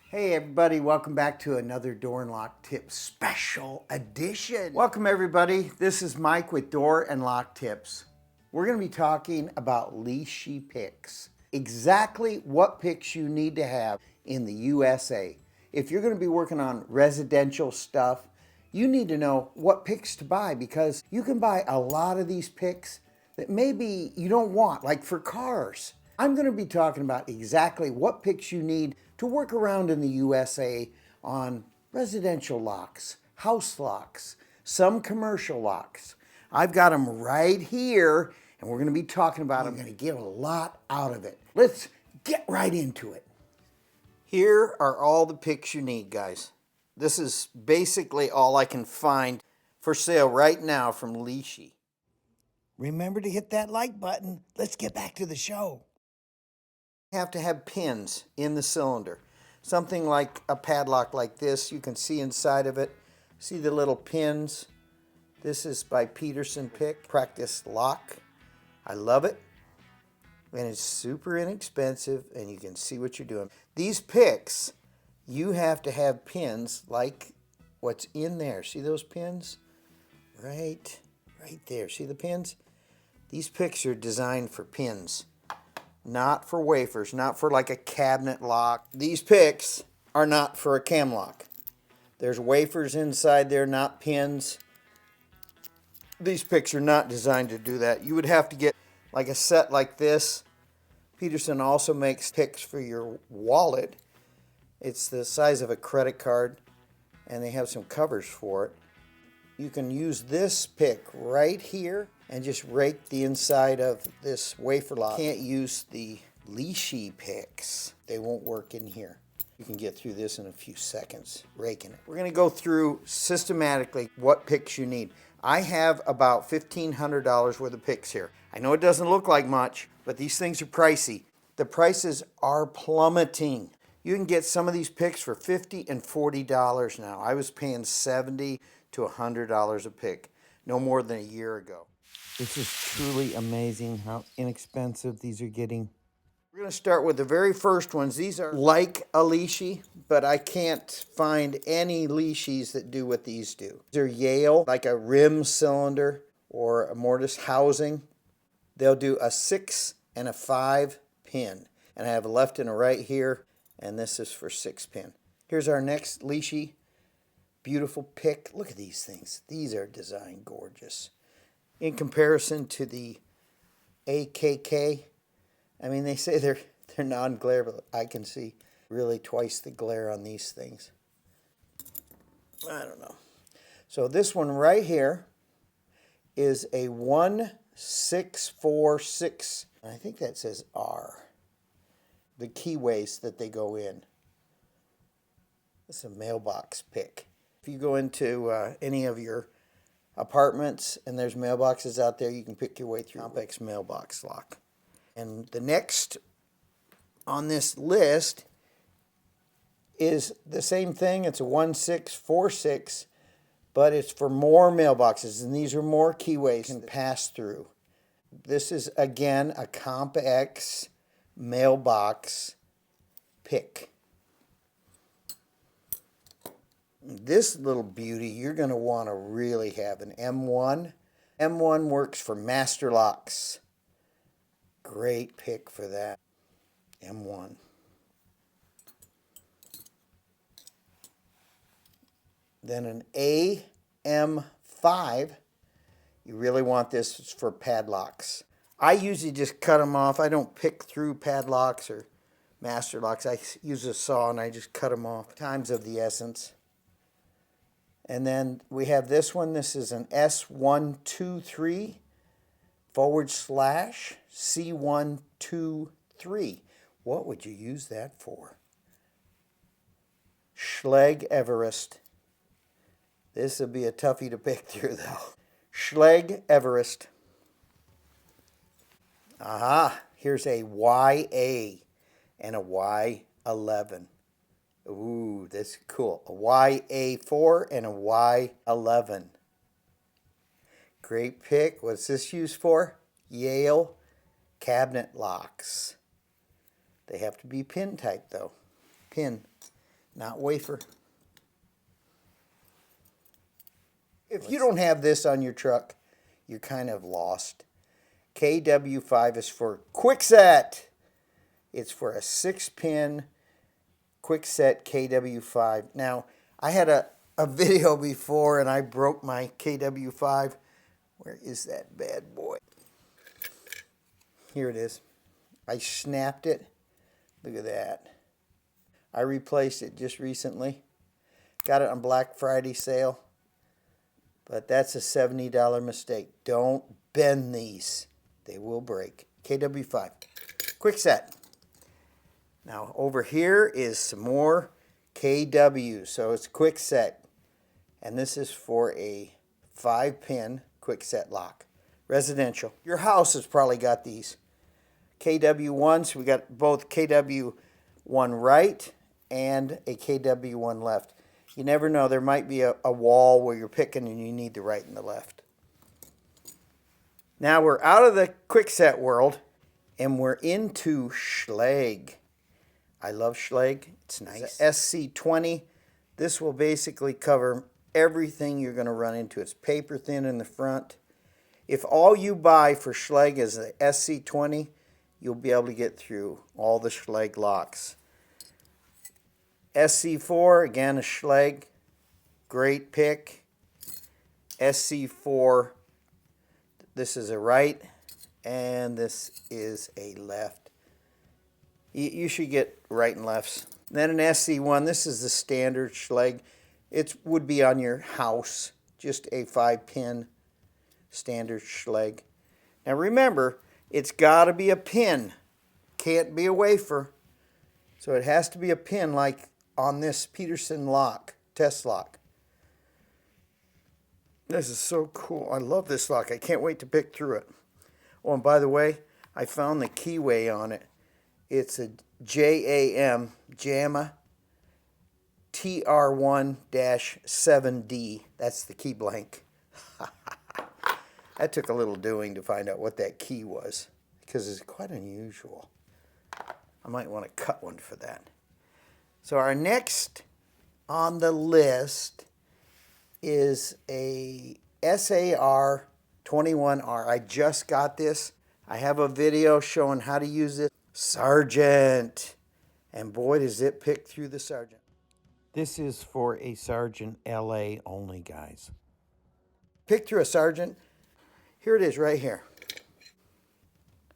Hey everybody, welcome back to another Door and Lock Tips special edition. Welcome everybody, this is Mike with Door and Lock Tips. We're going to be talking about Lishi picks. Exactly what picks you need to have in the USA. If you're going to be working on residential stuff, you need to know what picks to buy because you can buy a lot of these picks that maybe you don't want, like for cars. I'm going to be talking about exactly what picks you need to work around in the USA on residential locks, house locks, some commercial locks. I've got them right here, and we're going to be talking about them. You're going to get a lot out of it. Let's get right into it. Here are all the picks you need, guys. This is basically all I can find for sale right now from Lishi. Remember to hit that like button. Let's get back to the show. You have to have pins in the cylinder. Something like a padlock like this. You can see inside of it. See the little pins? This is by Peterson Pick. Practice lock. I love it. And it's super inexpensive and you can see what you're doing. These picks, you have to have pins like what's in there. See those pins? Right there. See the pins? These picks are designed for pins, not for wafers, not for like a cabinet lock. These picks are not for a cam lock. There's wafers inside there, not pins. These picks are not designed to do that. You would have to get like a set like this. Peterson also makes picks for your wallet. It's the size of a credit card, and they have some covers for it. You can use this pick right here and just rake the inside of this wafer lock. You can't use the Lishi picks. They won't work in here. You can get through this in a few seconds, raking it. We're going to go through systematically what picks you need. I have about $1,500 worth of picks here. I know it doesn't look like much, but these things are pricey. The prices are plummeting. You can get some of these picks for $50 and $40 now. I was paying $70 to $100 a pick, no more than a year ago. This is truly amazing how inexpensive these are getting. We're going to start with the very first ones. These are like a Lishi, but I can't find any Lishis that do what these do. They're Yale, like a rim cylinder or a mortise housing. They'll do a 6 and a 5 pin. And I have a left and a right here, and this is for 6 pin. Here's our next Lishi. Beautiful pick. Look at these things. These are designed gorgeous. In comparison to the AKK, I mean, they say they're non-glare, but I can see really twice the glare on these things. I don't know. So this one right here is a 1646. I think that says R. The keyways that they go in. It's a mailbox pick. If you go into any of your apartments and there's mailboxes out there, you can pick your way through complex mailbox lock. And the next on this list is the same thing. It's a 1646, but it's for more mailboxes, and these are more keyways you can pass through. This is again a Comp X mailbox pick. This little beauty, you're going to want to really have an M1. M1 works for master locks. Great pick for that. M1. Then an AM5. You really want this for padlocks. I usually just cut them off. I don't pick through padlocks or master locks. I use a saw and I just cut them off. Times of the essence. And then we have this one. This is an S123 / C123. What would you use that for? Schleg Everest. This would be a toughie to pick through though. Schleg Everest. Aha, here's a YA and a Y11. Ooh, that's cool. A YA4 and a Y11. Great pick. What's this used for? Yale cabinet locks. They have to be pin type though. Pin. not wafer. If you don't have this on your truck, you're kind of lost. KW5 is for quickset. It's for a 6-pin quickset KW5. Now, I had a video before and I broke my KW5. Where is that bad boy? Here it is. I snapped it. Look at that. I replaced it just recently. Got it on Black Friday sale. But that's a $70 mistake. Don't bend these. They will break. KW5. Quickset. Now over here is some more KW. So it's quickset. And this is for a 5-pin quickset lock. Residential. Your house has probably got these. KW1. So we got both KW1 right and a KW1 left. You never know. There might be a wall where you're picking and you need the right and the left. Now we're out of the quickset world and we're into Schlage. I love Schlage. It's nice. SC20. This will basically cover everything you're going to run into. It's paper thin in the front. If all you buy for Schlage is the SC20, you'll be able to get through all the Schlage locks. SC4, again, a Schlage, great pick. SC4, this is a right, and this is a left. You should get right and lefts. Then an SC1, this is the standard Schlage. It would be on your house, just a 5-pin standard Schlage. Now remember, it's got to be a pin. Can't be a wafer. So it has to be a pin like on this Peterson lock, test lock. This is so cool. I love this lock. I can't wait to pick through it. Oh, and by the way, I found the keyway on it. It's a JAM, JAMA TR1-7D. That's the key blank. That took a little doing to find out what that key was because it's quite unusual. I might want to cut one for that. So our next on the list is a SAR 21R. I just got this. I have a video showing how to use it. Sergeant. And boy, does it pick through the Sergeant. This is for a Sergeant LA only, guys. Pick through a Sergeant. Here it is right here.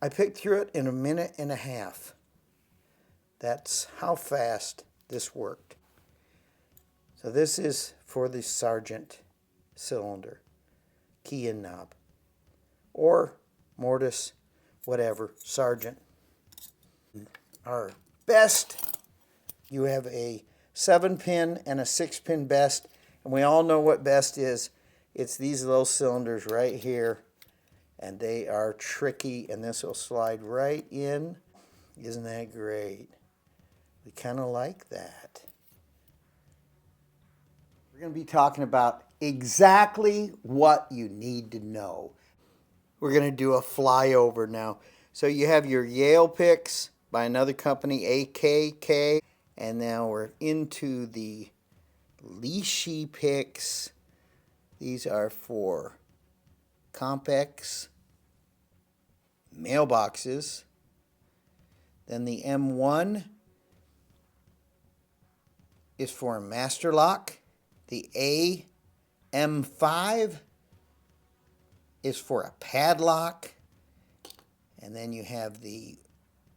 I picked through it in a minute and a half. That's how fast this worked. So this is for the Sergeant cylinder, key and knob, or mortise, whatever, Sergeant. Our best, you have a 7-pin and a 6-pin best, and we all know what best is. It's these little cylinders right here, and they are tricky, and this will slide right in. Isn't that great? We kind of like that. We're going to be talking about exactly what you need to know. We're going to do a flyover now. So you have your Yale picks by another company, AKK, and now we're into the Lishi picks. These are for Compex mailboxes. Then the M1 is for a master lock. The AM5 is for a padlock. And then you have the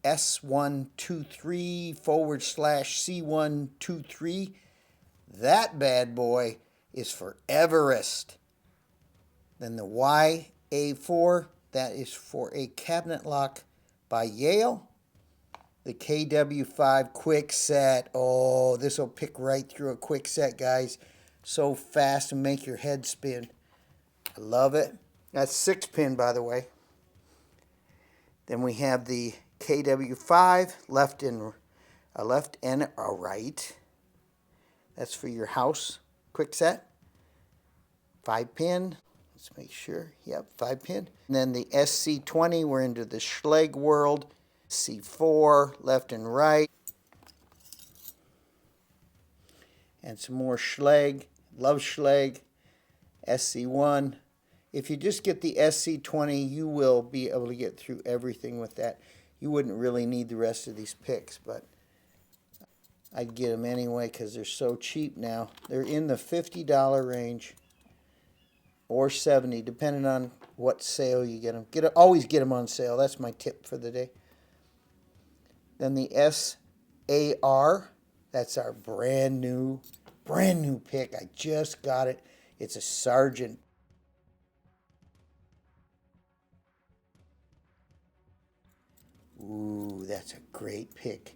S123/C123. That bad boy is for Everest. Then the YA4, that is for a cabinet lock by Yale. The KW5 quick set. Oh, this will pick right through a quick set, guys. So fast and make your head spin. I love it. That's 6-pin, by the way. Then we have the KW5, left and a right. That's for your house quick set. 5-pin. Let's make sure. Yep, 5-pin. And then the SC20, we're into the Schlage world. C4, left and right. and some more Schlage. Love Schlage. SC1. If you just get the SC20, you will be able to get through everything with that. You wouldn't really need the rest of these picks, but I'd get them anyway because they're so cheap now. They're in the $50 range or $70, depending on what sale you get them. Always get them on sale. That's my tip for the day. Then the SAR, that's our brand new pick. I just got it. It's a Sergeant. Ooh, that's a great pick.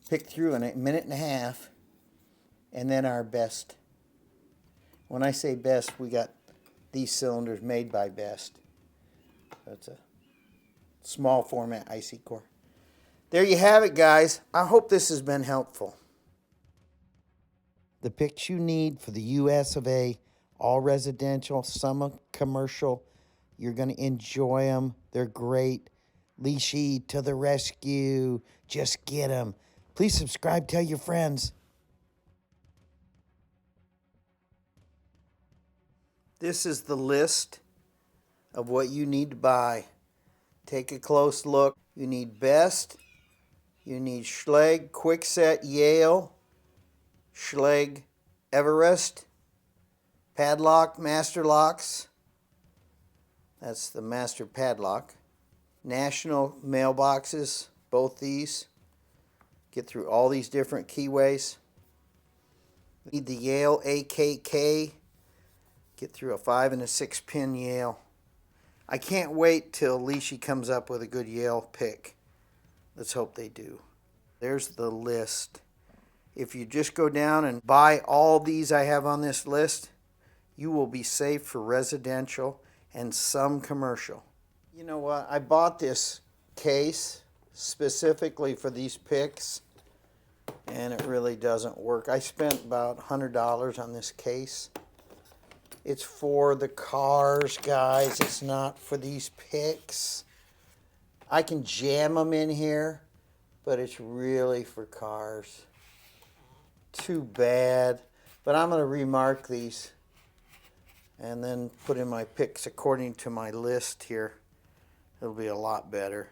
Pick through in a minute and a half. And then our best. When I say best, we got these cylinders made by Best. That's a small format IC core. There you have it, guys. I hope this has been helpful. The picks you need for the US of A, all residential, some commercial. You're going to enjoy them. They're great. Lishi to the rescue. Just get them. Please subscribe. Tell your friends. This is the list of what you need to buy. Take a close look. You need Best. You need Schlage, Quickset, Yale, Schlage, Everest, Padlock, Master Locks. That's the Master Padlock. National mailboxes, both these. Get through all these different keyways. Need the Yale AKK. Get through a 5 and a 6 pin Yale. I can't wait till Lishi comes up with a good Yale pick. Let's hope they do. There's the list. If you just go down and buy all these I have on this list, you will be safe for residential and some commercial. You know what? I bought this case specifically for these picks, and it really doesn't work. I spent about $100 on this case. It's for the cars, guys. It's not for these picks. I can jam them in here, but it's really for cars. Too bad. But I'm going to remark these and then put in my picks according to my list here. It'll be a lot better.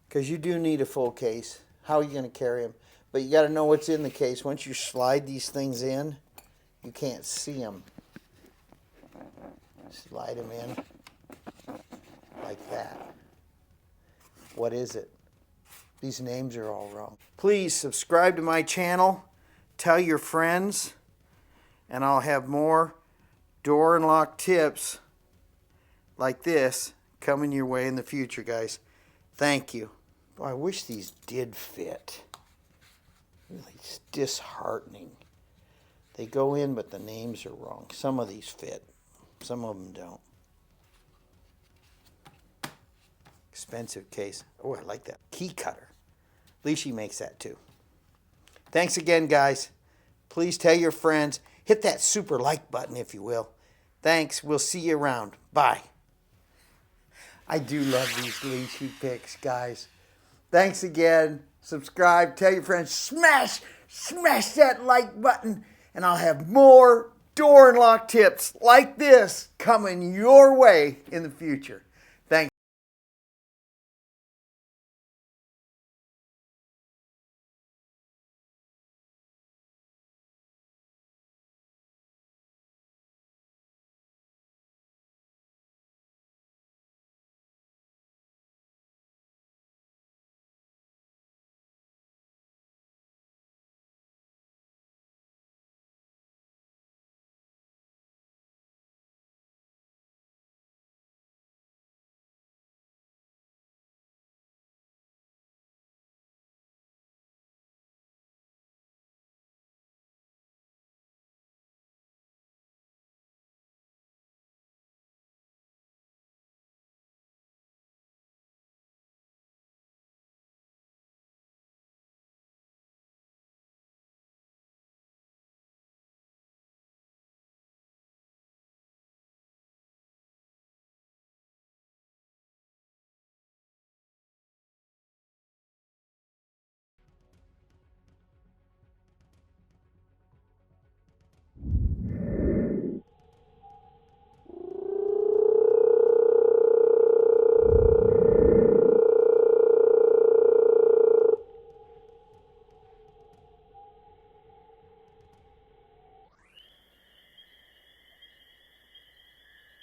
Because you do need a full case. How are you going to carry them? But you got to know what's in the case. Once you slide these things in, you can't see them. Slide them in like that. What is it? These names are all wrong. Please subscribe to my channel. Tell your friends. And I'll have more door and lock tips like this coming your way in the future, guys. Thank you. Boy, I wish these did fit. Really, it's disheartening. They go in, but the names are wrong. Some of these fit. Some of them don't. Expensive case. Oh, I like that. Key cutter. Lishi makes that too. Thanks again, guys. Please tell your friends. Hit that super like button, if you will. Thanks. We'll see you around. Bye. I do love these Lishi picks, guys. Thanks again. Subscribe. Tell your friends. Smash that like button. And I'll have more door and lock tips like this coming your way in the future.